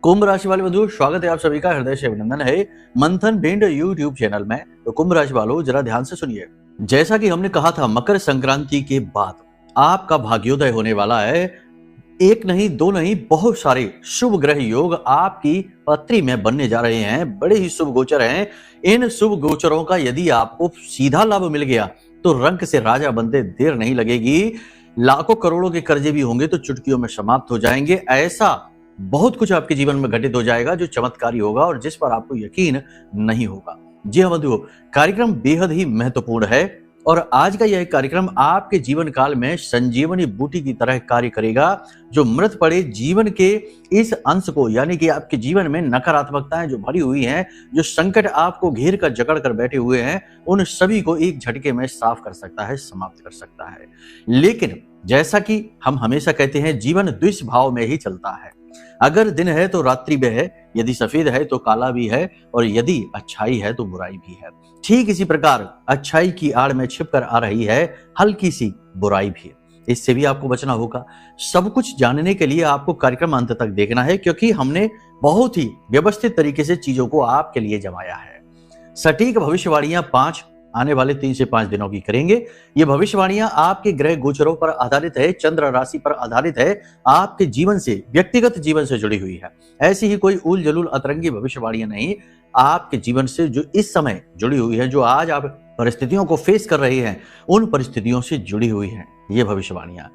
कुंभ राशि वाले बंधु, स्वागत है आप सभी का हृदय से अभिनंदन है मंथन भिंड यूट्यूब चैनल में। तो कुंभ राशि वालों, जरा ध्यान से सुनिए। जैसा कि हमने कहा था, मकर संक्रांति के बाद आपका भाग्योदय होने वाला है। एक नहीं, दो नहीं, बहुत सारे शुभ ग्रह योग आपकी पत्री में बनने जा रहे हैं। बड़े ही शुभ गोचर हैं। इन शुभ गोचरों का यदि आपको सीधा लाभ मिल गया तो रंक से राजा बनते देर नहीं लगेगी। लाखों करोड़ों के कर्जे भी होंगे तो चुटकियों में समाप्त हो जाएंगे। ऐसा बहुत कुछ आपके जीवन में घटित हो जाएगा जो चमत्कारी होगा और जिस पर आपको यकीन नहीं होगा। जी हाँ बंधुओं, कार्यक्रम बेहद ही महत्वपूर्ण है और आज का यह कार्यक्रम आपके जीवन काल में संजीवनी बूटी की तरह कार्य करेगा, जो मृत पड़े जीवन के इस अंश को, यानी कि आपके जीवन में नकारात्मकताएं जो भरी हुई हैं, जो संकट आपको घेर कर जकड़ कर बैठे हुए हैं, उन सभी को एक झटके में साफ कर सकता है, समाप्त कर सकता है। लेकिन जैसा कि हम हमेशा कहते हैं, जीवन द्विस्वभाव में ही चलता है। अगर दिन है तो रात्रि भी है, यदि सफेद है तो काला भी है, और यदि अच्छाई है तो बुराई भी है। ठीक इसी प्रकार अच्छाई की आड़ में छिपकर आ रही है हल्की सी बुराई भी। इससे भी आपको बचना होगा। सब कुछ जानने के लिए आपको कार्यक्रम अंत तक देखना है, क्योंकि हमने बहुत ही व्यवस्थित तरीके से चीजों को आपके लिए जमाया है। सटीक भविष्यवाणियां आने वाले 3 से 5 दिनों की करेंगे। ये भविष्यवाणियां आपके ग्रह गोचरों पर आधारित है, चंद्र राशि पर आधारित है, आपके जीवन से, व्यक्तिगत जीवन से जुड़ी हुई है। ऐसी ही कोई उल जलूल अतरंगी भविष्यवाणियां नहीं, आपके जीवन से जो इस समय जुड़ी हुई है, जो आज आप परिस्थितियों को फेस कर रहे हैं, उन परिस्थितियों से जुड़ी हुई है ये भविष्यवाणियां।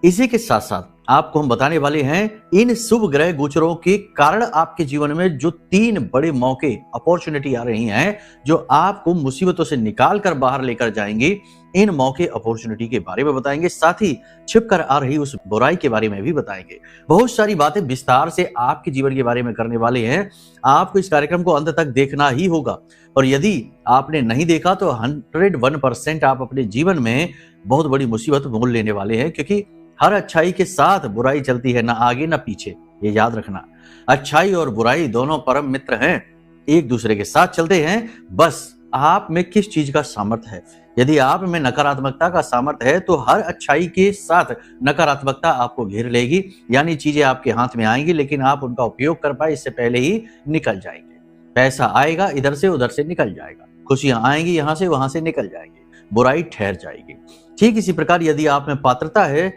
इसी के साथ साथ आपको हम बताने वाले हैं इन शुभ ग्रह गोचरों के कारण आपके जीवन में जो 3 बड़े मौके, अपॉर्चुनिटी आ रही हैं, जो आपको मुसीबतों से निकाल कर बाहर लेकर जाएंगे। इन मौके, अपॉर्चुनिटी के बारे में बताएंगे, साथ ही छिपकर आ रही उस बुराई के बारे में भी बताएंगे। बहुत सारी बातें विस्तार से आपके जीवन के बारे में करने वाले हैं। आपको इस कार्यक्रम को अंत तक देखना ही होगा, और यदि आपने नहीं देखा तो 101% आप अपने जीवन में बहुत बड़ी मुसीबत मोल लेने वाले हैं, क्योंकि हर अच्छाई के साथ बुराई चलती है, ना आगे ना पीछे, ये याद रखना। अच्छाई और बुराई दोनों परम मित्र हैं, एक दूसरे के साथ चलते हैं। बस आप में किस चीज का सामर्थ्य है। यदि आप में नकारात्मकता का सामर्थ्य है तो हर अच्छाई के साथ नकारात्मकता आपको घेर लेगी, यानी चीजें आपके हाथ में आएंगी, लेकिन आप उनका उपयोग कर पाए इससे पहले ही निकल जाएंगे। पैसा आएगा, इधर से उधर से निकल जाएगा, खुशियां आएंगी, यहां से वहां से निकल जाएंगी, बुराई ठहर जाएगी। ठीक इसी प्रकार यदि आप में पात्रता है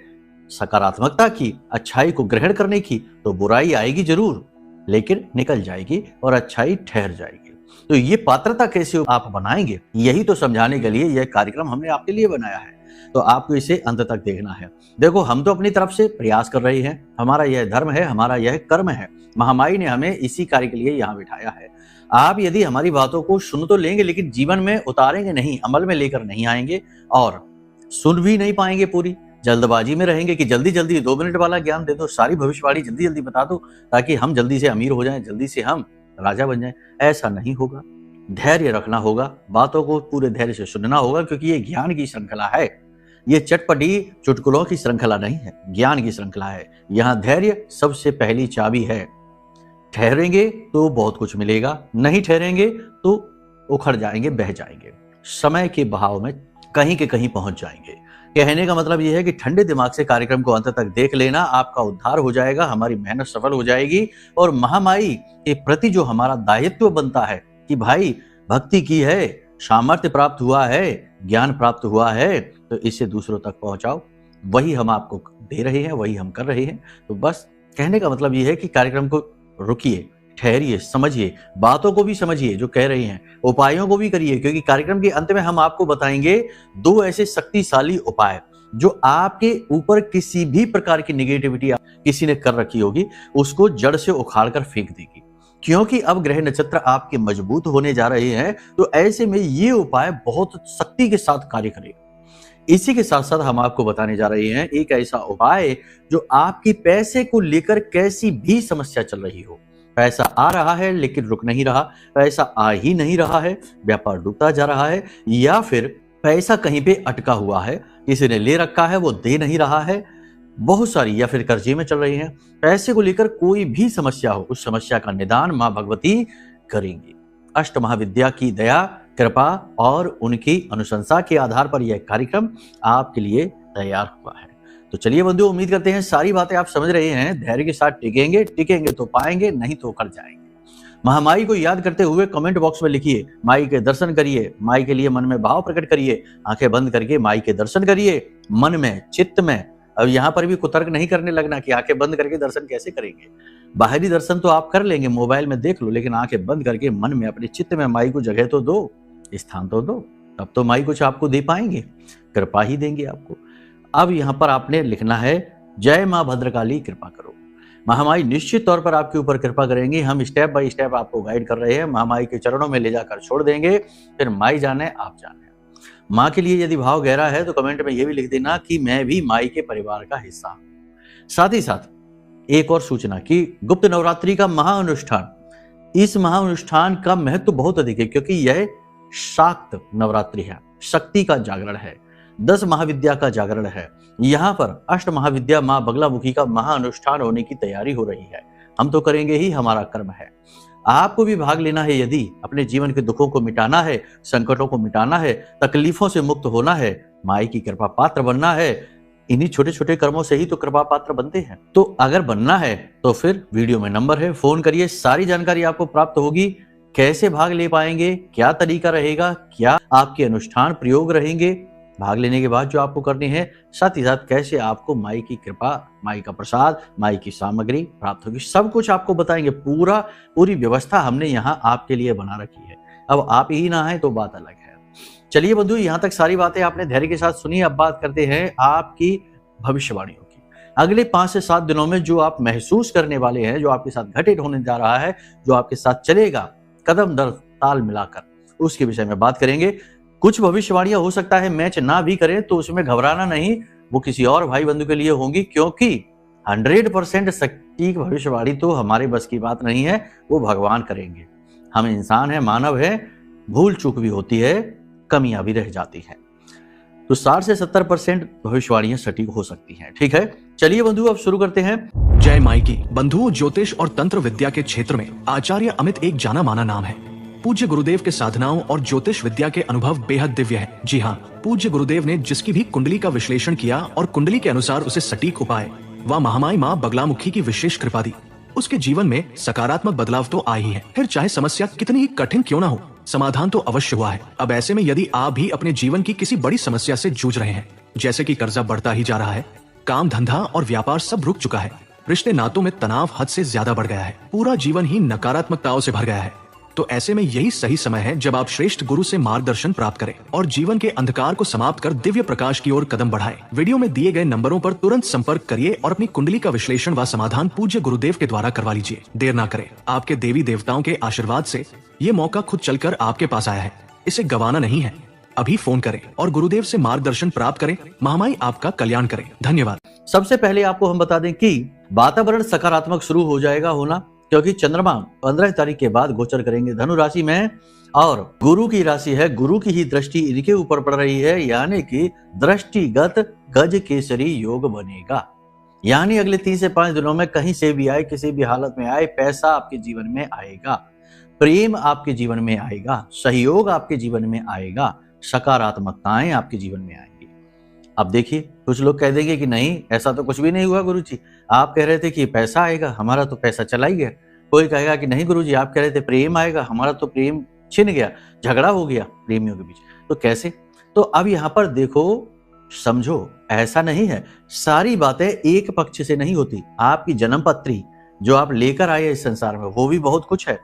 सकारात्मकता की, अच्छाई को ग्रहण करने की, तो बुराई आएगी जरूर, लेकिन निकल जाएगी और अच्छाई ठहर जाएगी। तो ये पात्रता कैसे आप बनाएंगे, यही तो समझाने के लिए यह कार्यक्रम हमने आपके लिए बनाया है। तो आपको इसे अंत तक देखना है। देखो, हम तो अपनी तरफ से प्रयास कर रहे हैं, हमारा यह धर्म है, हमारा यह कर्म है। महामाई ने हमें इसी कार्य के लिए यहाँ बिठाया है। आप यदि हमारी बातों को सुन तो लेंगे, लेकिन जीवन में उतारेंगे नहीं, अमल में लेकर नहीं आएंगे, और सुन भी नहीं पाएंगे पूरी, जल्दबाजी में रहेंगे कि जल्दी जल्दी 2 मिनट वाला ज्ञान दे दो, सारी भविष्यवाणी जल्दी जल्दी बता दो, ताकि हम जल्दी से अमीर हो जाएं, जल्दी से हम राजा बन जाएं। ऐसा नहीं होगा। धैर्य रखना होगा, बातों को पूरे धैर्य से सुनना होगा, क्योंकि ये ज्ञान की श्रृंखला है। ये चटपटी चुटकुलों की श्रृंखला नहीं है, ज्ञान की श्रृंखला है। यहाँ धैर्य सबसे पहली चाबी है। ठहरेंगे तो बहुत कुछ मिलेगा, नहीं ठहरेंगे तो उखड़ जाएंगे, बह जाएंगे, समय के बहाव में कहीं के कहीं पहुंच जाएंगे। कहने का मतलब यह है कि ठंडे दिमाग से कार्यक्रम को अंत तक देख लेना, आपका उद्धार हो जाएगा, हमारी मेहनत सफल हो जाएगी। और महामाई के प्रति जो हमारा दायित्व बनता है कि भाई भक्ति की है, सामर्थ्य प्राप्त हुआ है, ज्ञान प्राप्त हुआ है, तो इसे दूसरों तक पहुंचाओ। वही हम आपको दे रहे हैं, वही हम कर रहे हैं। तो बस कहने का मतलब यह है कि कार्यक्रम को रुकिए, ठहरिए, समझिए, बातों को भी समझिए जो कह रहे हैं, उपायों को भी करिए, क्योंकि कार्यक्रम के अंत में हम आपको बताएंगे 2 ऐसे शक्तिशाली उपाय जो आपके ऊपर किसी भी प्रकार की निगेटिविटी किसी ने कर रखी होगी, उसको जड़ से उखाड़ कर फेंक देगी। क्योंकि अब ग्रह नक्षत्र आपके मजबूत होने जा रहे हैं, तो ऐसे में ये उपाय बहुत शक्ति के साथ कार्य करेगा। इसी के साथ साथ हम आपको बताने जा रहे हैं एक ऐसा उपाय जो आपकी पैसे को लेकर कैसी भी समस्या चल रही हो, पैसा आ रहा है लेकिन रुक नहीं रहा, पैसा आ ही नहीं रहा है, व्यापार डूबता जा रहा है, या फिर पैसा कहीं पे अटका हुआ है, किसी ने ले रखा है वो दे नहीं रहा है, बहुत सारी, या फिर कर्जे में चल रही हैं। पैसे को लेकर कोई भी समस्या हो, उस समस्या का निदान मां भगवती करेंगी। अष्ट महाविद्या की दया, कृपा और उनकी अनुशंसा के आधार पर यह कार्यक्रम आपके लिए तैयार हुआ है। तो चलिए बंधुओं, उम्मीद करते हैं सारी बातें आप समझ रहे हैं। धैर्य के साथ टिकेंगे तो पाएंगे, नहीं तो कर जाएंगे। महामाई को याद करते हुए कमेंट बॉक्स में लिखिए, माई के दर्शन करिए, माई के लिए मन में भाव प्रकट करिए, आंखें बंद करके माई के दर्शन करिए, मन में, चित्त में। अब यहाँ पर भी कुतर्क नहीं करने लगना कि आंखें बंद करके दर्शन कैसे करेंगे। बाहरी दर्शन तो आप कर लेंगे, मोबाइल में देख लो, लेकिन आंखें बंद करके मन में, अपने चित्त में माई को जगह तो दो, स्थान तो दो, तब तो माई कुछ आपको दे पाएंगे, कृपा ही देंगे आपको। अब यहाँ पर आपने लिखना है, जय माँ भद्रकाली कृपा करो। महामाई निश्चित तौर पर आपके ऊपर कृपा करेंगी। हम स्टेप बाय स्टेप आपको गाइड कर रहे हैं, महामाई के चरणों में ले जाकर छोड़ देंगे, फिर माई जाने आप जाने। माँ के लिए यदि भाव गहरा है तो कमेंट में यह भी लिख देना कि मैं भी माई के परिवार का हिस्सा हूं। साथ ही साथ एक और सूचना कि गुप्त नवरात्रि का महाअनुष्ठान, इस महाअनुष्ठान का महत्व बहुत अधिक है, क्योंकि यह शाक्त नवरात्रि है, शक्ति का जागरण है, 10 महाविद्या का जागरण है। यहाँ पर अष्ट महाविद्या माँ बगलामुखी का महाअनुष्ठान होने की तैयारी हो रही है। हम तो करेंगे ही, हमारा कर्म है। आपको भी भाग लेना है। यदि अपने जीवन के दुखों को मिटाना है, संकटों को मिटाना है, तकलीफों से मुक्त होना है, माई की कृपा पात्र बनना है, इन्हीं छोटे छोटे कर्मों से ही तो कृपा पात्र बनते हैं। तो अगर बनना है तो फिर वीडियो में नंबर है, फोन करिए, सारी जानकारी आपको प्राप्त होगी। कैसे भाग ले पाएंगे, क्या तरीका रहेगा, क्या आपके अनुष्ठान प्रयोग रहेंगे, भाग लेने के बाद जो आपको करनी है, साथ ही साथ कैसे आपको माई की कृपा, माई का प्रसाद, माई की सामग्री प्राप्त होगी, सब कुछ आपको बताएंगे। पूरी व्यवस्था हमने यहाँ आपके लिए बना रखी है। अब आप ही ना आए तो बात अलग है। चलिए बंधु, यहाँ तक सारी बातें आपने धैर्य के साथ सुनी। अब बात करते हैं आपकी भविष्यवाणियों की। अगले 5 से 7 दिनों में जो आप महसूस करने वाले हैं, जो आपके साथ घटित होने जा रहा है, जो आपके साथ चलेगा कदम दर ताल मिलाकर, उसके विषय में बात करेंगे। कुछ भविष्यवाणियां हो सकता है मैच ना भी करें, तो उसमें घबराना नहीं, वो किसी और भाई बंधु के लिए होंगी, क्योंकि 100% सटीक भविष्यवाणी तो हमारे बस की बात नहीं है, वो भगवान करेंगे। हम इंसान हैं, मानव है, भूल चूक भी होती है, कमियां भी रह जाती हैं। तो 60 से 70% भविष्यवाणियां सटीक हो सकती हैं। ठीक है, चलिए बंधु अब शुरू करते हैं। जय माई की। बंधुओं, ज्योतिष और तंत्र विद्या के क्षेत्र में आचार्य अमित एक जाना माना नाम है। पूज्य गुरुदेव के साधनाओं और ज्योतिष विद्या के अनुभव बेहद दिव्य है। जी हाँ, पूज्य गुरुदेव ने जिसकी भी कुंडली का विश्लेषण किया और कुंडली के अनुसार उसे सटीक उपाय व महामाई माँ बगलामुखी की विशेष कृपा दी, उसके जीवन में सकारात्मक बदलाव तो आए ही है। फिर चाहे समस्या कितनी ही कठिन क्यों न हो, समाधान तो अवश्य हुआ है। अब ऐसे में यदि आप भी अपने जीवन की किसी बड़ी समस्या से जूझ रहे हैं, जैसे कि कर्जा बढ़ता ही जा रहा है, काम धंधा और व्यापार सब रुक चुका है, रिश्ते नातों में तनाव हद से ज्यादा बढ़ गया है, पूरा जीवन ही नकारात्मकताओं से भर गया है, तो ऐसे में यही सही समय है जब आप श्रेष्ठ गुरु से मार्गदर्शन प्राप्त करें और जीवन के अंधकार को समाप्त कर दिव्य प्रकाश की ओर कदम बढ़ाएं। वीडियो में दिए गए नंबरों पर तुरंत संपर्क करिए और अपनी कुंडली का विश्लेषण व समाधान पूज्य गुरुदेव के द्वारा करवा लीजिए। देर ना करें, आपके देवी देवताओं के आशीर्वाद से ये मौका खुद चलकर आपके पास आया है, इसे गंवाना नहीं है। अभी फोन करें और गुरुदेव से मार्गदर्शन प्राप्त करें। महामाई आपका कल्याण करें। धन्यवाद। सबसे पहले आपको हम बता दें कि वातावरण सकारात्मक शुरू हो जाएगा होना, क्योंकि चंद्रमा 15 तारीख के बाद गोचर करेंगे धनु राशि में, और गुरु की राशि है, गुरु की ही दृष्टि इनके ऊपर पड़ रही है, यानी कि दृष्टिगत गज केसरी योग बनेगा। यानी अगले 3 से 5 दिनों में कहीं से भी आए, किसी भी हालत में आए, पैसा आपके जीवन में आएगा, प्रेम आपके जीवन में आएगा, सहयोग आपके जीवन में आएगा, सकारात्मकताएं आपके जीवन में आएंगी। अब देखिए, कुछ लोग कह देंगे कि नहीं, ऐसा तो कुछ भी नहीं हुआ गुरुजी, आप कह रहे थे कि पैसा आएगा, हमारा तो पैसा चला ही गया। कोई कहेगा कि नहीं गुरुजी, आप कह रहे थे प्रेम आएगा, हमारा तो प्रेम छिन गया, झगड़ा हो गया प्रेमियों के बीच, तो कैसे? तो अब यहाँ पर देखो, समझो, ऐसा नहीं है, सारी बातें एक पक्ष से नहीं होती। आपकी जन्म पत्री जो आप लेकर आए इस संसार में, वो भी बहुत कुछ है।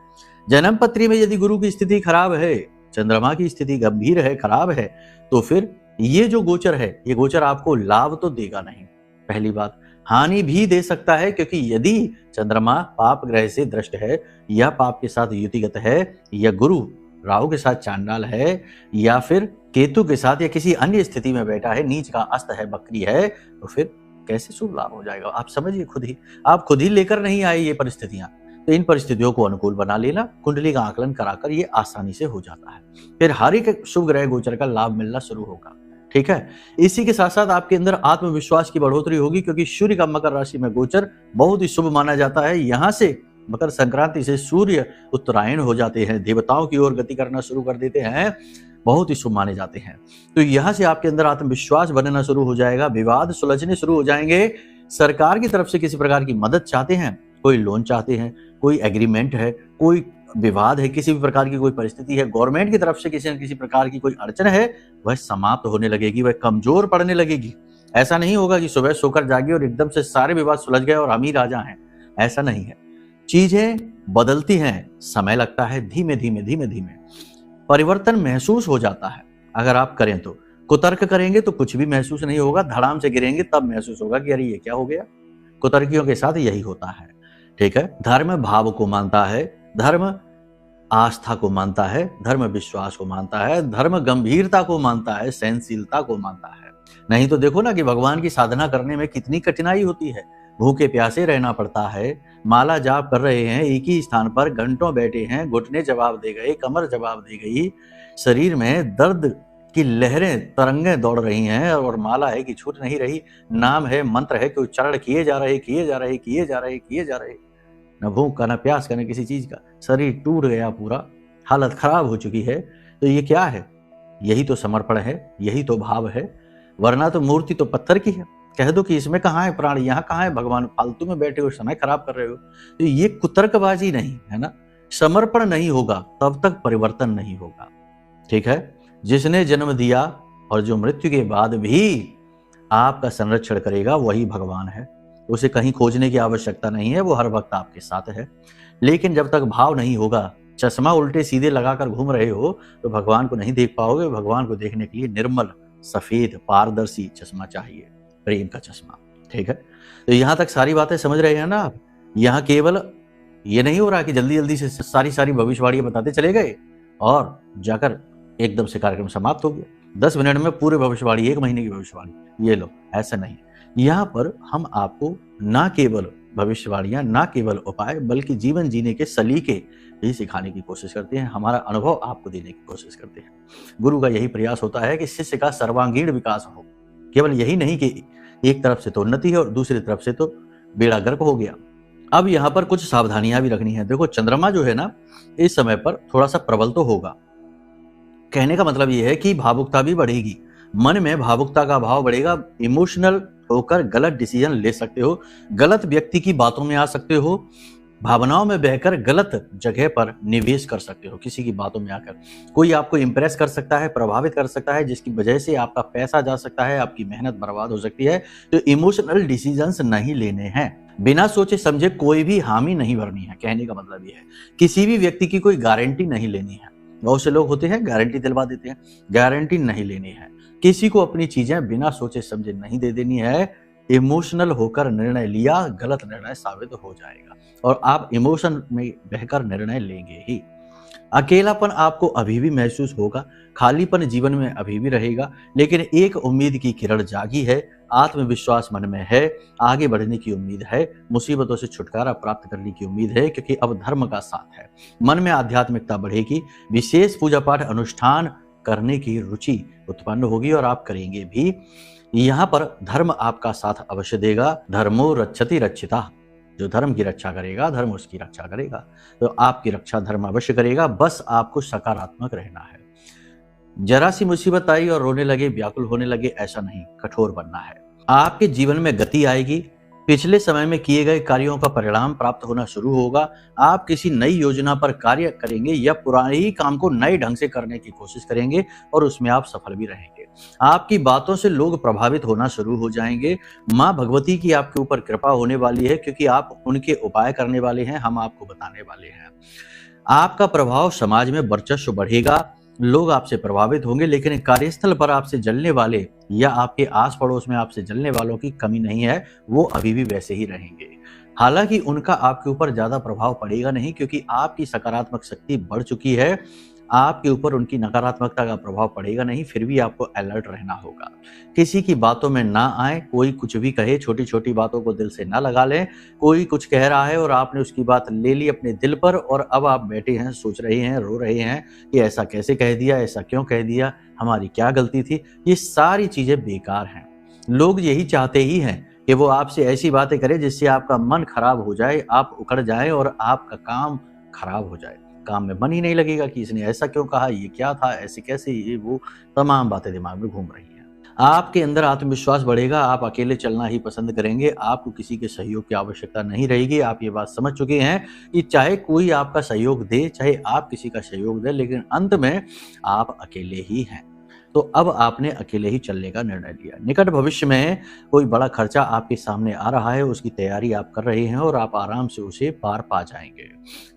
जन्म पत्री में यदि गुरु की स्थिति खराब है, चंद्रमा की स्थिति गंभीर है, खराब है, तो फिर ये जो गोचर है, ये गोचर आपको लाभ तो देगा नहीं। पहली बात, हानि भी दे सकता है, क्योंकि यदि चंद्रमा पाप ग्रह से दृष्ट है, या पाप के साथ युतिगत है, या गुरु राहु के साथ चांडाल है, या फिर केतु के साथ या किसी अन्य स्थिति में बैठा है, नीच का अस्त है, बकरी है, तो फिर कैसे शुभ लाभ हो जाएगा? आप समझिए खुद ही, आप खुद ही लेकर नहीं आए ये परिस्थितियां। तो इन परिस्थितियों को अनुकूल बना लेना, कुंडली का आकलन कराकर ये आसानी से हो जाता है। फिर हर एक शुभ ग्रह गोचर का लाभ मिलना शुरू होगा। ठीक है, इसी के साथ साथ आपके अंदर आत्मविश्वास की बढ़ोतरी होगी, क्योंकि सूर्य का मकर राशि में गोचर बहुत ही शुभ माना जाता है। यहाँ से मकर संक्रांति से सूर्य उत्तरायण हो जाते हैं, देवताओं की ओर गति करना शुरू कर देते हैं। बहुत ही शुभ माने जाते हैं। तो यहाँ से आपके अंदर आत्मविश्वास बनना शुरू हो जाएगा, विवाद सुलझने शुरू हो जाएंगे। सरकार की तरफ से किसी प्रकार की मदद चाहते हैं, कोई लोन चाहते हैं, कोई एग्रीमेंट है, कोई विवाद है, किसी भी प्रकार की कोई परिस्थिति है, गवर्नमेंट की तरफ से किसी न किसी प्रकार की कोई अड़चन है, वह समाप्त होने लगेगी, वह कमजोर पड़ने लगेगी। ऐसा नहीं होगा कि सुबह सोकर जागे और एकदम से सारे विवाद सुलझ गए और हम ही राजा हैं, ऐसा नहीं है। चीजें बदलती हैं, समय लगता है, धीमे धीमे धीमे धीमे परिवर्तन महसूस हो जाता है। अगर आप करें तो कुतर्क करेंगे तो कुछ भी महसूस नहीं होगा, धड़ाम से गिरेंगे तब महसूस होगा कि अरे ये क्या हो गया। कुतर्कियों के साथ यही होता है, ठीक है। धर्म भाव को मानता है, धर्म आस्था को मानता है, धर्म विश्वास को मानता है, धर्म गंभीरता को मानता है, सहनशीलता को मानता है। नहीं तो देखो ना कि भगवान की साधना करने में कितनी कठिनाई होती है, भूखे प्यासे रहना पड़ता है, माला जाप कर रहे हैं, एक ही स्थान पर घंटों बैठे हैं, घुटने जवाब दे गए, कमर जवाब दे गई, शरीर में दर्द की लहरें तरंगें दौड़ रही हैं और माला है कि छूट नहीं रही, नाम है, मंत्र है कि उच्चारण किए जा रहे किए जा रहे किए जा रहे किए जा रहे, न भूख का न प्यास का न किसी चीज का, शरीर टूट गया, पूरा हालत खराब हो चुकी है। तो ये क्या है? यही तो समर्पण है, यही तो भाव है, वरना तो मूर्ति तो पत्थर की है। कह दो कि इसमें कहाँ है प्राण, यहाँ कहाँ है भगवान, फालतू में बैठे हो, समय खराब कर रहे हो। तो ये कुतर्कबाजी नहीं है ना, समर्पण नहीं होगा तब तक परिवर्तन नहीं होगा, ठीक है। जिसने जन्म दिया और जो मृत्यु के बाद भी आपका संरक्षण करेगा वही भगवान है, उसे कहीं खोजने की आवश्यकता नहीं है, वो हर वक्त आपके साथ है। लेकिन जब तक भाव नहीं होगा, चश्मा उल्टे सीधे लगाकर घूम रहे हो तो भगवान को नहीं देख पाओगे। भगवान को देखने के लिए निर्मल सफेद पारदर्शी चश्मा चाहिए, प्रेम का चश्मा, ठीक है। तो यहां तक सारी बातें समझ रहे हैं ना आप? यहाँ केवल ये नहीं हो रहा कि जल्दी जल्दी से सारी भविष्यवाणियां बताते चले गए और जाकर एकदम से कार्यक्रम समाप्त हो गया, 10 मिनट में पूरी भविष्यवाणी, 1 महीने की भविष्यवाणी, ये लो, ऐसा नहीं। यहाँ पर हम आपको ना केवल भविष्यवाणियां, ना केवल उपाय, बल्कि जीवन जीने के सलीके ही सिखाने की कोशिश करते हैं, हमारा अनुभव आपको देने की कोशिश करते हैं। गुरु का यही प्रयास होता है कि शिष्य का सर्वांगीण विकास हो, केवल यही नहीं कि एक तरफ से तो उन्नति है और दूसरी तरफ से तो बेड़ा गर्क हो गया। अब यहाँ पर कुछ सावधानियां भी रखनी है। देखो, चंद्रमा जो है ना, इस समय पर थोड़ा सा प्रबल तो होगा। कहने का मतलब यह है कि भावुकता भी बढ़ेगी, मन में भावुकता का भाव बढ़ेगा, इमोशनल होकर गलत डिसीजन ले सकते हो, गलत व्यक्ति की बातों में आ सकते हो, भावनाओं में बहकर गलत जगह पर निवेश कर सकते हो, किसी की बातों में आकर कोई आपको इंप्रेस कर सकता है, प्रभावित कर सकता है, जिसकी वजह से आपका पैसा जा सकता है, आपकी मेहनत बर्बाद हो सकती है। तो इमोशनल डिसीजंस नहीं लेने हैं, बिना सोचे समझे कोई भी हामी नहीं भरनी है। कहने का मतलब यह है, किसी भी व्यक्ति की कोई गारंटी नहीं लेनी है। बहुत से लोग होते हैं गारंटी दिलवा देते हैं, गारंटी नहीं लेनी है। किसी को अपनी चीजें बिना सोचे समझे नहीं दे देनी है। इमोशनल होकर निर्णय लिया, गलत निर्णय साबित हो जाएगा और आप इमोशन में बहकर निर्णय लेंगे ही। अकेलापन आपको अभी भी महसूस होगा, खालीपन जीवन में अभी भी रहेगा, लेकिन एक उम्मीद की किरण जागी है, आत्मविश्वास मन में है, आगे बढ़ने की उम्मीद है, मुसीबतों से छुटकारा प्राप्त करने की उम्मीद है, क्योंकि अब धर्म का साथ है। मन में आध्यात्मिकता बढ़ेगी, विशेष पूजा पाठ अनुष्ठान करने की रुचि उत्पन्न होगी और आप करेंगे भी। यहाँ पर धर्म आपका साथ अवश्य देगा। धर्मो रक्षति रक्षिता, जो धर्म की रक्षा करेगा धर्म उसकी रक्षा करेगा। तो आपकी रक्षा धर्म अवश्य करेगा, बस आपको सकारात्मक रहना है। जरा सी मुसीबत आई और रोने लगे, व्याकुल होने लगे, ऐसा नहीं, कठोर बनना है। आपके जीवन में गति आएगी, पिछले समय में किए गए कार्यों का परिणाम प्राप्त होना शुरू होगा। आप किसी नई योजना पर कार्य करेंगे या पुराने ही काम को नए ढंग से करने की कोशिश करेंगे और उसमें आप सफल भी रहेंगे। आपकी बातों से लोग प्रभावित होना शुरू हो जाएंगे। माँ भगवती की आपके ऊपर कृपा होने वाली है, क्योंकि आप उनके उपाय करने वाले हैं, हम आपको बताने वाले हैं। आपका प्रभाव समाज में वर्चस्व बढ़ेगा, लोग आपसे प्रभावित होंगे, लेकिन कार्यस्थल पर आपसे जलने वाले या आपके आस पड़ोस में आपसे जलने वालों की कमी नहीं है, वो अभी भी वैसे ही रहेंगे। हालांकि उनका आपके ऊपर ज्यादा प्रभाव पड़ेगा नहीं, क्योंकि आपकी सकारात्मक शक्ति बढ़ चुकी है। आपके ऊपर उनकी नकारात्मकता का प्रभाव पड़ेगा नहीं, फिर भी आपको अलर्ट रहना होगा। किसी की बातों में ना आए, कोई कुछ भी कहे, छोटी छोटी बातों को दिल से ना लगा लें। कोई कुछ कह रहा है और आपने उसकी बात ले ली अपने दिल पर और अब आप बैठे हैं, सोच रहे हैं, रो रहे हैं कि ऐसा कैसे कह दिया, ऐसा क्यों कह दिया, हमारी क्या गलती थी। ये सारी चीजें बेकार हैं। लोग यही चाहते ही हैं कि वो आपसे ऐसी बातें करें जिससे आपका मन खराब हो जाए, आप उखड़ जाए और आपका काम खराब हो जाए। काम में मन ही नहीं लगेगा कि इसने ऐसा क्यों कहा, ये क्या था, ऐसे कैसे, ये वो तमाम बातें दिमाग में घूम रही हैं। आपके अंदर आत्मविश्वास बढ़ेगा, आप अकेले चलना ही पसंद करेंगे, आपको किसी के सहयोग की आवश्यकता नहीं रहेगी। आप ये बात समझ चुके हैं कि चाहे कोई आपका सहयोग दे, चाहे आप किसी का सहयोग दें, लेकिन अंत में आप अकेले ही हैं। तो अब आपने अकेले ही चलने का निर्णय लिया। निकट भविष्य में कोई बड़ा खर्चा आपके सामने आ रहा है, उसकी तैयारी आप कर रहे हैं और आप आराम से उसे पार पा जाएंगे।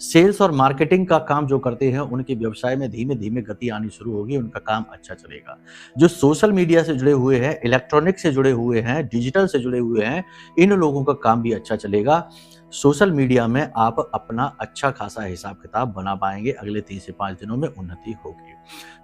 सेल्स और मार्केटिंग का काम जो करते हैं, उनके व्यवसाय में धीमे धीमे गति आनी शुरू होगी, उनका काम अच्छा चलेगा। जो सोशल मीडिया से जुड़े हुए हैं, इलेक्ट्रॉनिक से जुड़े हुए हैं, डिजिटल से जुड़े हुए हैं, इन लोगों का काम भी अच्छा चलेगा। सोशल मीडिया में आप अपना अच्छा खासा हिसाब किताब बना पाएंगे। अगले 3 से 5 दिनों में उन्नति होगी।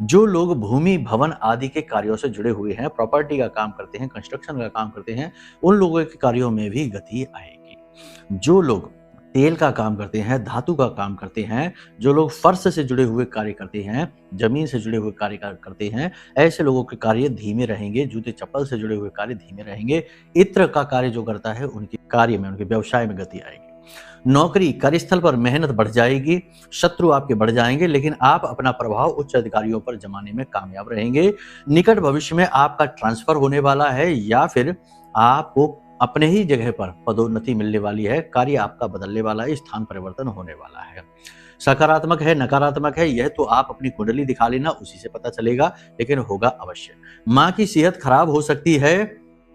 जो लोग भूमि भवन आदि के कार्यों से जुड़े हुए हैं, प्रॉपर्टी का काम करते हैं, कंस्ट्रक्शन का काम करते हैं, उन लोगों के कार्यों में भी गति आएगी। जो लोग तेल का काम करते हैं, धातु का काम करते हैं, जो लोग फर्श से जुड़े हुए कार्य करते हैं, जमीन से जुड़े हुए कार्य करते हैं, ऐसे लोगों के कार्य धीमे रहेंगे। जूते चप्पल से जुड़े हुए कार्य धीमे रहेंगे। इत्र का कार्य जो करता है, उनके कार्य में, उनके व्यवसाय में गति आएगी। नौकरी कार्यस्थल पर मेहनत बढ़ जाएगी, शत्रु आपके बढ़ जाएंगे, लेकिन आप अपना प्रभाव उच्च अधिकारियों पर जमाने में कामयाब रहेंगे। निकट भविष्य में आपका ट्रांसफर होने वाला है या फिर आपको अपने ही जगह पर पदोन्नति मिलने वाली है। कार्य आपका बदलने वाला है, स्थान परिवर्तन होने वाला है। सकारात्मक है, नकारात्मक है, यह तो आप अपनी कुंडली दिखा लेना, उसी से पता चलेगा, लेकिन होगा अवश्य। माँ की सेहत खराब हो सकती है,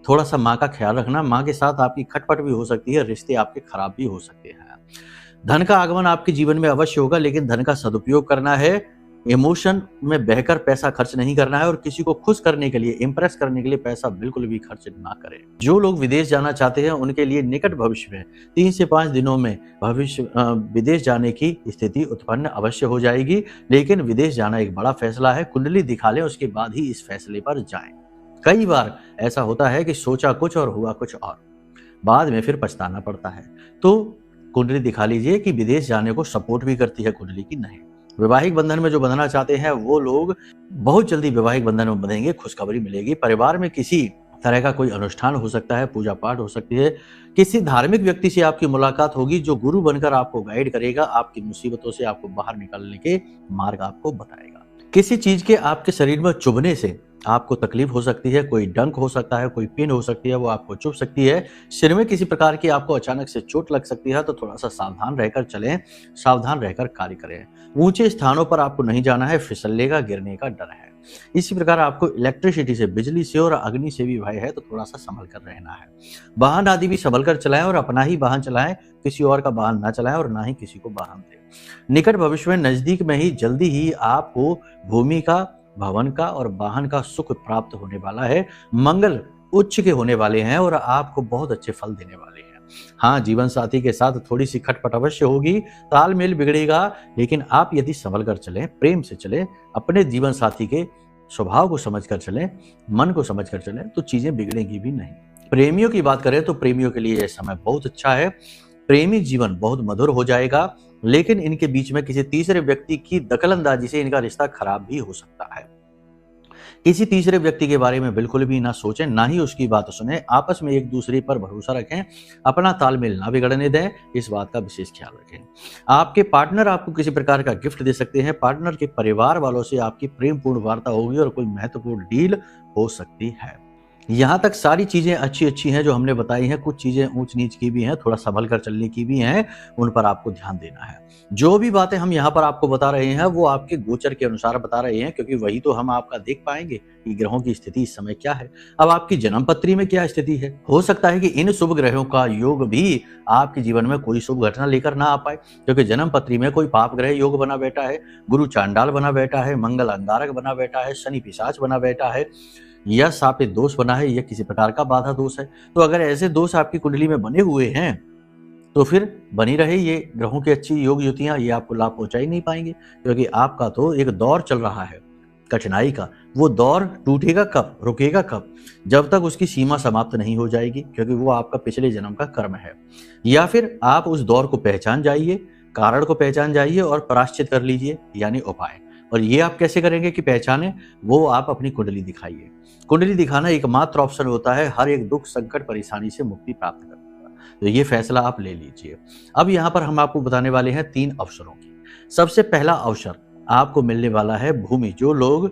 थोड़ा सा माँ का ख्याल रखना। माँ के साथ आपकी खटपट भी हो सकती है, रिश्ते आपके खराब भी हो सकते हैं। धन का आगमन आपके जीवन में अवश्य होगा, लेकिन धन का सदुपयोग करना है। इमोशन में बहकर पैसा खर्च नहीं करना है और किसी को खुश करने के लिए, इंप्रेस करने के लिए पैसा बिल्कुल भी खर्च ना करें। जो लोग विदेश जाना चाहते हैं, उनके लिए निकट भविष्य में 3 से 5 दिनों में विदेश जाने की स्थिति उत्पन्न अवश्य हो जाएगी। लेकिन विदेश जाना एक बड़ा फैसला है। कुंडली दिखा लें, उसके बाद ही इस फैसले पर जाएं। कई बार ऐसा होता है कि सोचा कुछ और हुआ कुछ और, बाद में फिर पछताना पड़ता है। तो कुंडली दिखा लीजिए कि विदेश जाने को सपोर्ट भी करती है कुंडली की नहीं। वैवाहिक बंधन में जो बंधना चाहते हैं, वो लोग बहुत जल्दी वैवाहिक बंधन में बंधेंगे, खुशखबरी मिलेगी। परिवार में किसी तरह का कोई अनुष्ठान हो सकता है, पूजा पाठ हो सकती है, किसी धार्मिक व्यक्ति से आपकी मुलाकात होगी जो गुरु बनकर आपको गाइड करेगा, आपकी मुसीबतों से आपको बाहर निकालने के मार्ग आपको बताएगा। किसी चीज के आपके शरीर में चुभने से आपको तकलीफ हो सकती है, कोई डंक हो सकता है, कोई पिन हो सकती है, वो आपको चुभ सकती है। सिर में किसी प्रकार की आपको अचानक से चोट लग सकती है, तो थोड़ा सा सावधान रहकर चलें, सावधान रहकर कार्य करें। ऊंचे स्थानों पर आपको नहीं जाना है, फिसलने का, गिरने का डर है। इसी प्रकार आपको इलेक्ट्रिसिटी से, बिजली से और अग्नि से भी भय है, तो थोड़ा सा संभल कर रहना है। वाहन आदि भी संभल कर चलाएं और अपना ही वाहन चलाएं, किसी और का वाहन ना चलाएं और ना ही किसी को वाहन दें। निकट भविष्य में नजदीक में ही जल्दी ही आपको भूमि का, भवन का और वाहन का सुख प्राप्त होने वाला है। मंगल उच्च के होने वाले हैं और आपको बहुत अच्छे फल देने वाले हैं। हाँ, जीवन साथी के साथ थोड़ी सी खटपट अवश्य होगी, तालमेल बिगड़ेगा, लेकिन आप यदि संभल कर चलें, प्रेम से चलें, अपने जीवन साथी के स्वभाव को समझ कर चलें, मन को समझ कर चलें, तो चीजें बिगड़ेंगी भी नहीं। प्रेमियों की बात करें तो प्रेमियों के लिए यह समय बहुत अच्छा है। प्रेमी जीवन बहुत मधुर हो जाएगा, लेकिन इनके बीच में किसी तीसरे व्यक्ति की दखलंदाजी से इनका रिश्ता खराब भी हो सकता है। किसी तीसरे व्यक्ति के बारे में बिल्कुल भी ना सोचें, ना ही उसकी बात सुने। आपस में एक दूसरे पर भरोसा रखें, अपना तालमेल ना बिगड़ने दें, इस बात का विशेष ख्याल रखें। आपके पार्टनर आपको किसी प्रकार का गिफ्ट दे सकते हैं। पार्टनर के परिवार वालों से आपकी प्रेमपूर्ण वार्ता होगी और कोई महत्वपूर्ण डील हो सकती है। यहाँ तक सारी चीजें अच्छी हैं जो हमने बताई हैं। कुछ चीजें ऊंच नीच की भी हैं, थोड़ा संभल कर चलने की भी हैं, उन पर आपको ध्यान देना है। जो भी बातें हम यहाँ पर आपको बता रहे हैं, वो आपके गोचर के अनुसार बता रहे हैं, क्योंकि वही तो हम आपका देख पाएंगे कि ग्रहों की स्थिति इस समय क्या है। अब आपकी जन्म पत्री में क्या स्थिति है, हो सकता है कि इन शुभ ग्रहों का योग भी आपके जीवन में कोई शुभ घटना लेकर ना आ पाए, क्योंकि जन्म पत्री में कोई पाप ग्रह योग बना बैठा है, गुरु चांडाल बना बैठा है, मंगल अंगारक बना बैठा है, शनि पिशाच बना बैठा है, या सापे दोष बना है, या किसी प्रकार का बाधा दोष है। तो अगर ऐसे दोष आपकी कुंडली में बने हुए हैं, तो फिर बनी रहे ये ग्रहों की अच्छी योग युतियां, ये आपको लाभ पहुंचा ही नहीं पाएंगे, क्योंकि आपका तो एक दौर चल रहा है कठिनाई का। वो दौर टूटेगा कब, रुकेगा कब? जब तक उसकी सीमा समाप्त नहीं हो जाएगी, क्योंकि वो आपका पिछले जन्म का कर्म है। या फिर आप उस दौर को पहचान जाइए, कारण को पहचान जाइए और प्रायश्चित कर लीजिए, यानी उपाय। और ये आप कैसे करेंगे कि पहचाने, वो आप अपनी कुंडली दिखाइए। कुंडली दिखाना एकमात्र ऑप्शन होता है हर एक दुख, संकट, परेशानी से मुक्ति प्राप्त करने का। तो ये फैसला आप ले लीजिए। अब यहाँ पर हम आपको बताने वाले हैं 3 अवसरों की। सबसे पहला अवसर आपको मिलने वाला है भूमि। जो लोग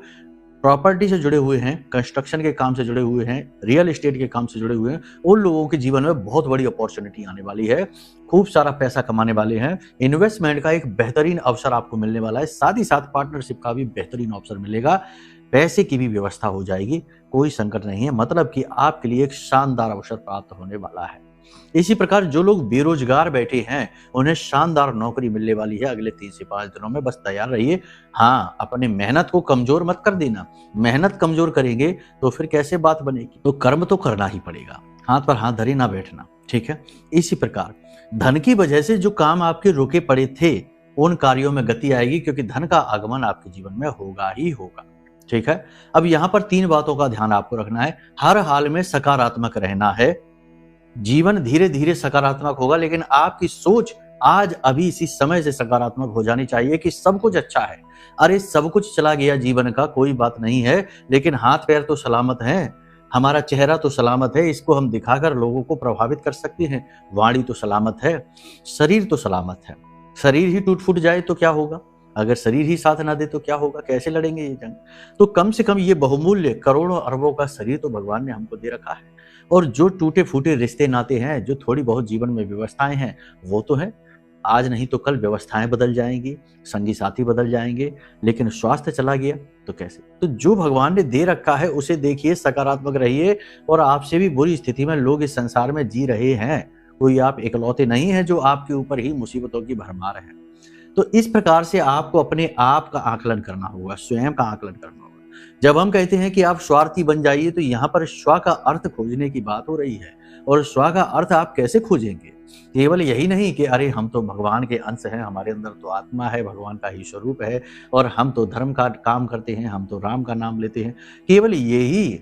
प्रॉपर्टी से जुड़े हुए हैं, कंस्ट्रक्शन के काम से जुड़े हुए हैं, रियल एस्टेट के काम से जुड़े हुए हैं, उन लोगों के जीवन में बहुत बड़ी अपॉर्चुनिटी आने वाली है। खूब सारा पैसा कमाने वाले हैं। इन्वेस्टमेंट का एक बेहतरीन अवसर आपको मिलने वाला है। साथ ही साथ पार्टनरशिप का भी बेहतरीन अवसर मिलेगा। पैसे की भी व्यवस्था हो जाएगी, कोई संकट नहीं है। मतलब कि आपके लिए एक शानदार अवसर प्राप्त होने वाला है। इसी प्रकार जो लोग बेरोजगार बैठे हैं, उन्हें शानदार नौकरी मिलने वाली है अगले 3 से 5 दिनों में। बस तैयार रहिए। हाँ, अपनी मेहनत को कमजोर मत कर देना। मेहनत कमजोर करेंगे तो फिर कैसे बात बनेगी? तो कर्म तो करना ही पड़ेगा। हाथ पर हाथ धरे ना बैठना, ठीक है। इसी प्रकार धन की वजह से जो काम आपके रुके पड़े थे, उन कार्यों में गति आएगी, क्योंकि धन का आगमन आपके जीवन में होगा ही होगा, ठीक है। अब यहाँ पर 3 बातों का ध्यान आपको रखना है। हर हाल में सकारात्मक रहना है। जीवन धीरे धीरे सकारात्मक होगा, लेकिन आपकी सोच आज अभी इसी समय से सकारात्मक हो जानी चाहिए कि सब कुछ अच्छा है। अरे सब कुछ चला गया जीवन का, कोई बात नहीं है, लेकिन हाथ पैर तो सलामत हैं, हमारा चेहरा तो सलामत है, इसको हम दिखाकर लोगों को प्रभावित कर सकते हैं। वाणी तो सलामत है, शरीर तो सलामत है। शरीर ही टूट फूट जाए तो क्या होगा? अगर शरीर ही साथ ना दे तो क्या होगा? कैसे लड़ेंगे ये जंग? तो कम से कम ये बहुमूल्य करोड़ों अरबों का शरीर तो भगवान ने हमको दे रखा है। और जो टूटे फूटे रिश्ते नाते हैं, जो थोड़ी बहुत जीवन में व्यवस्थाएं हैं, वो तो है। आज नहीं तो कल व्यवस्थाएं बदल जाएंगी, संगी साथी बदल जाएंगे, लेकिन स्वास्थ्य चला गया तो कैसे? तो जो भगवान ने दे रखा है उसे देखिए, सकारात्मक रहिए। और आपसे भी बुरी स्थिति में लोग इस संसार में जी रहे हैं। कोई आप इकलौते नहीं है जो आपके ऊपर ही मुसीबतों की भरमार है। तो इस प्रकार से आपको अपने आप का आकलन करना होगा, स्वयं का आकलन करना होगा। जब हम कहते हैं कि आप स्वार्थी बन जाइए, तो यहाँ पर स्व का अर्थ खोजने की बात हो रही है। और स्व का अर्थ आप कैसे खोजेंगे? केवल यही नहीं कि अरे हम तो भगवान के अंश हैं, हमारे अंदर तो आत्मा है, भगवान का ही स्वरूप है, और हम तो धर्म का काम करते हैं, हम तो राम का नाम लेते हैं। केवल यही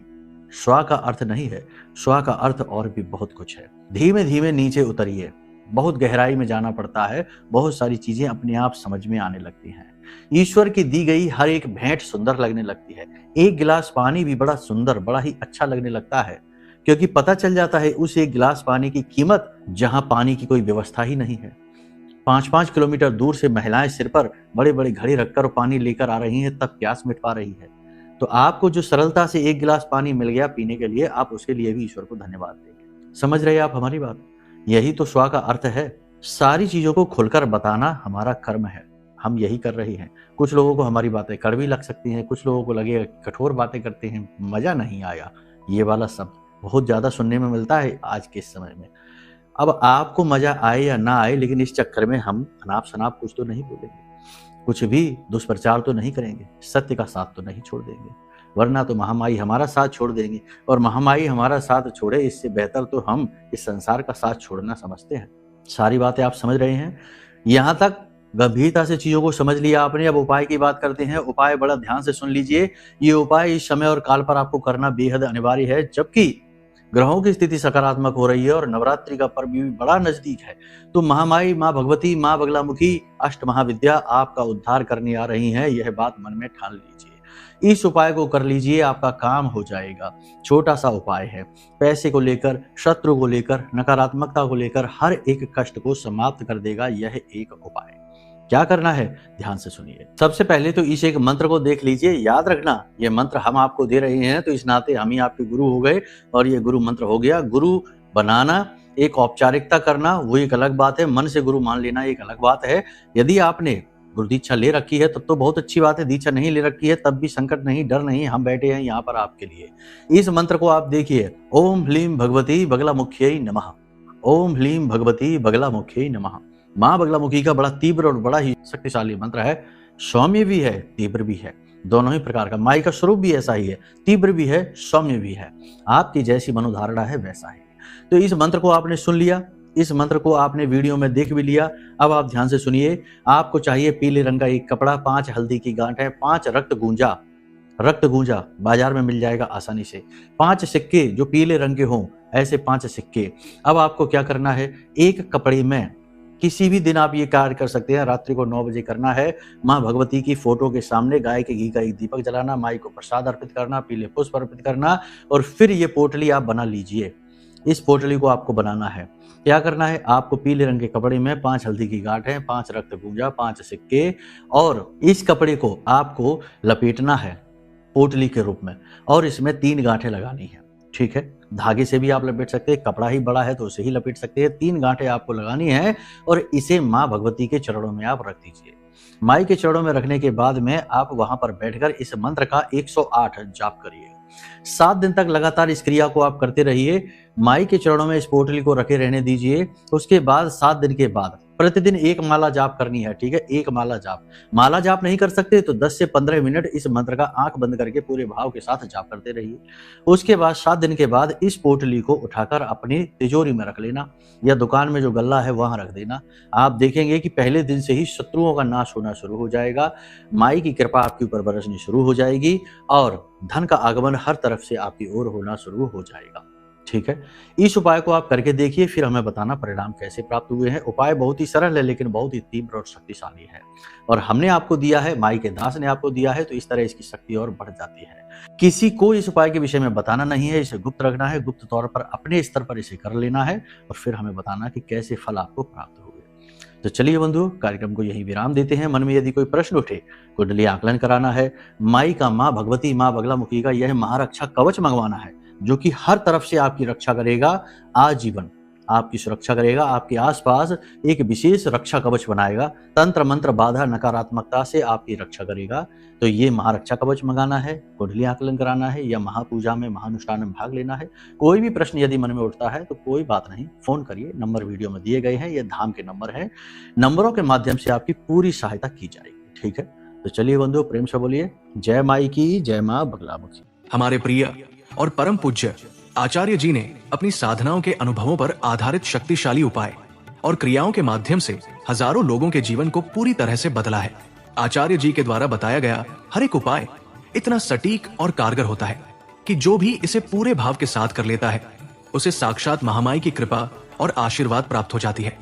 स्व का अर्थ नहीं है। स्व का अर्थ और भी बहुत कुछ है। धीमे धीमे नीचे उतरिए, बहुत गहराई में जाना पड़ता है। बहुत सारी चीजें अपने आप समझ में आने लगती हैं। ईश्वर की दी गई हर एक भेंट सुंदर लगने लगती है। एक गिलास पानी भी बड़ा सुंदर, बड़ा ही अच्छा लगने लगता है, क्योंकि पता चल जाता है उस एक गिलास पानी की कीमत, जहां पानी की कोई व्यवस्था ही नहीं है। 5-5 किलोमीटर दूर से महिलाएं सिर पर बड़े बड़े घड़े रखकर पानी लेकर आ रही हैं, तब प्यास मिटवा रही है। तो आपको जो सरलता से एक गिलास पानी मिल गया पीने के लिए, आप उसके लिए भी ईश्वर को धन्यवाद देंगे। समझ रहे हैं आप हमारी बात? यही तो स्व का अर्थ है। सारी चीजों को खुलकर बताना हमारा कर्म है, हम यही कर रहे हैं। कुछ लोगों को हमारी बातें कड़वी लग सकती हैं, कुछ लोगों को लगे कठोर बातें करते हैं, मजा नहीं आया, ये वाला शब्द बहुत ज्यादा सुनने में मिलता है आज के समय में। अब आपको मजा आए या ना आए, लेकिन इस चक्कर में हम अनाप शनाप कुछ तो नहीं बोलेंगे, कुछ भी दुष्प्रचार तो नहीं करेंगे, सत्य का साथ तो नहीं छोड़ देंगे, वरना तो महामाई हमारा साथ छोड़ देंगे। और महामाई हमारा साथ छोड़े, इससे बेहतर तो हम इस संसार का साथ छोड़ना समझते हैं। सारी बातें आप समझ रहे हैं? यहाँ तक गंभीरता से चीजों को समझ लिया आपने। अब उपाय की बात करते हैं। उपाय बड़ा ध्यान से सुन लीजिए। ये उपाय इस समय और काल पर आपको करना बेहद अनिवार्य है, जबकि ग्रहों की स्थिति सकारात्मक हो रही है और नवरात्रि का पर्व भी बड़ा नजदीक है। तो महामाई, माँ भगवती, माँ बगलामुखी, अष्ट महाविद्या आपका उद्धार करने आ रही हैं। यह बात मन में ठान लीजिए। इस उपाय को कर लीजिए, आपका काम हो जाएगा। छोटा सा उपाय है। पैसे को लेकर, शत्रु को लेकर, नकारात्मकता को लेकर हर एक कष्ट को समाप्त कर देगा यह एक उपाय। क्या करना है? ध्यान से सुनिए। सबसे पहले तो इस एक मंत्र को देख लीजिए। याद रखना, ये मंत्र हम आपको दे रहे हैं, तो इस नाते हम ही आपके गुरु हो गए और ये गुरु मंत्र हो गया। गुरु बनाना, एक औपचारिकता करना, वो एक अलग बात है। मन से गुरु मान लेना एक अलग बात है। यदि आपने गुरु दीक्षा ले रखी है तब तो बहुत अच्छी बात है। दीक्षा नहीं ले रखी है तब भी संकट नहीं, डर नहीं, हम बैठे हैं यहाँ पर आपके लिए। इस मंत्र को आप देखिए। ओम ह्लीम भगवती बगलामुख्यै नमः। ओम ह्लीम भगवती बगलामुख्यै नमः। माँ बगलामुखी का बड़ा तीव्र और बड़ा ही शक्तिशाली मंत्र है। सौम्य भी है, तीव्र भी है, दोनों ही प्रकार का। माई का स्वरूप भी ऐसा ही है, तीव्र भी है, सौम्य भी है। आपकी जैसी मनोधारणा है वैसा ही। तो इस मंत्र को आपने सुन लिया, इस मंत्र को आपने वीडियो में देख भी लिया। अब आप ध्यान से सुनिए। आपको चाहिए पीले रंग का एक कपड़ा, 5 हल्दी की गांठें, 5 रक्त गूंजा बाजार में मिल जाएगा आसानी से। 5 सिक्के जो पीले रंग के हों, ऐसे 5 सिक्के। अब आपको क्या करना है? एक कपड़े में किसी भी दिन आप ये कार्य कर सकते हैं। रात्रि को 9 बजे करना है। माँ भगवती की फोटो के सामने गाय के घी का एक दीपक जलाना, माई को प्रसाद अर्पित करना, पीले पुष्प अर्पित करना, और फिर ये पोटली आप बना लीजिए। इस पोटली को आपको बनाना है। क्या करना है, आपको पीले रंग के कपड़े में 5 हल्दी की गांठें, 5 रक्त गुंजा, 5 सिक्के और इस कपड़े को आपको लपेटना है पोटली के रूप में और इसमें 3 गांठें लगानी है। ठीक है, धागे से भी आप लपेट सकते हैं, कपड़ा ही बड़ा है तो उसे ही लपेट सकते हैं। 3 गांठें आपको लगानी है और इसे माँ भगवती के चरणों में आप रख दीजिए। माई के चरणों में रखने के बाद में आप वहां पर बैठकर इस मंत्र का 108 जाप करिए। 7 दिन तक लगातार इस क्रिया को आप करते रहिए। माई के चरणों में इस पोटली को रखे रहने दीजिए। उसके बाद 7 दिन के बाद प्रतिदिन 1 माला जाप करनी है। ठीक है, 1 माला जाप। माला जाप नहीं कर सकते तो 10 से 15 मिनट इस मंत्र का आंख बंद करके पूरे भाव के साथ जाप करते रहिए। उसके बाद 7 दिन के बाद इस पोटली को उठाकर अपनी तिजोरी में रख लेना या दुकान में जो गल्ला है वहां रख देना। आप देखेंगे कि पहले दिन से ही शत्रुओं का नाश होना शुरू हो जाएगा, माई की कृपा आपके ऊपर बरसनी शुरू हो जाएगी और धन का आगमन हर तरफ से आपकी ओर होना शुरू हो जाएगा। ठीक है, इस उपाय को आप करके देखिए, फिर हमें बताना परिणाम कैसे प्राप्त हुए हैं। उपाय बहुत ही सरल है लेकिन बहुत ही तीव्र और शक्तिशाली है और हमने आपको दिया है, माई के दास ने आपको दिया है, तो इस तरह इसकी शक्ति और बढ़ जाती है। किसी को इस उपाय के विषय में बताना नहीं है, इसे गुप्त रखना है, गुप्त तौर पर अपने स्तर पर इसे कर लेना है और फिर हमें बताना कि कैसे फल आपको प्राप्त हुए। तो चलिए बंधुओं, कार्यक्रम को यही विराम देते हैं। मन में यदि कोई प्रश्न उठे, कुंडली आकलन कराना है, माई का, माँ भगवती, माँ बगलामुखी का यह महारक्षा कवच मंगवाना है जो कि हर तरफ से आपकी रक्षा करेगा, आजीवन आपकी सुरक्षा करेगा, आपके आसपास एक विशेष रक्षा कवच बनाएगा, तंत्र मंत्र बाधा नकारात्मकता से आपकी रक्षा करेगा। तो ये महारक्षा कवच मंगाना है, कुंडली आकलन कराना है या महापूजा में, महानुष्ठान में भाग लेना है। कोई भी प्रश्न यदि मन में उठता है तो कोई बात नहीं, फोन करिए, नंबर वीडियो में दिए गए हैं, ये धाम के नंबर हैं, नंबरों के माध्यम से आपकी पूरी सहायता की जाएगी। ठीक है, तो चलिए बंधुओं, प्रेम से बोलिए जय माई की, जय माँ बगलामुखी। हमारे प्रिय और परम पूज्य आचार्य जी ने अपनी साधनाओं के अनुभवों पर आधारित शक्तिशाली उपाय और क्रियाओं के माध्यम से हजारों लोगों के जीवन को पूरी तरह से बदला है। आचार्य जी के द्वारा बताया गया हर एक उपाय इतना सटीक और कारगर होता है कि जो भी इसे पूरे भाव के साथ कर लेता है उसे साक्षात महामाई की कृपा और आशीर्वाद प्राप्त हो जाती है।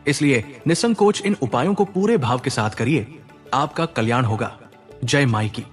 इसलिए निसंकोच इन उपायों को पूरे भाव के साथ करिए, आपका कल्याण होगा। जय माई की।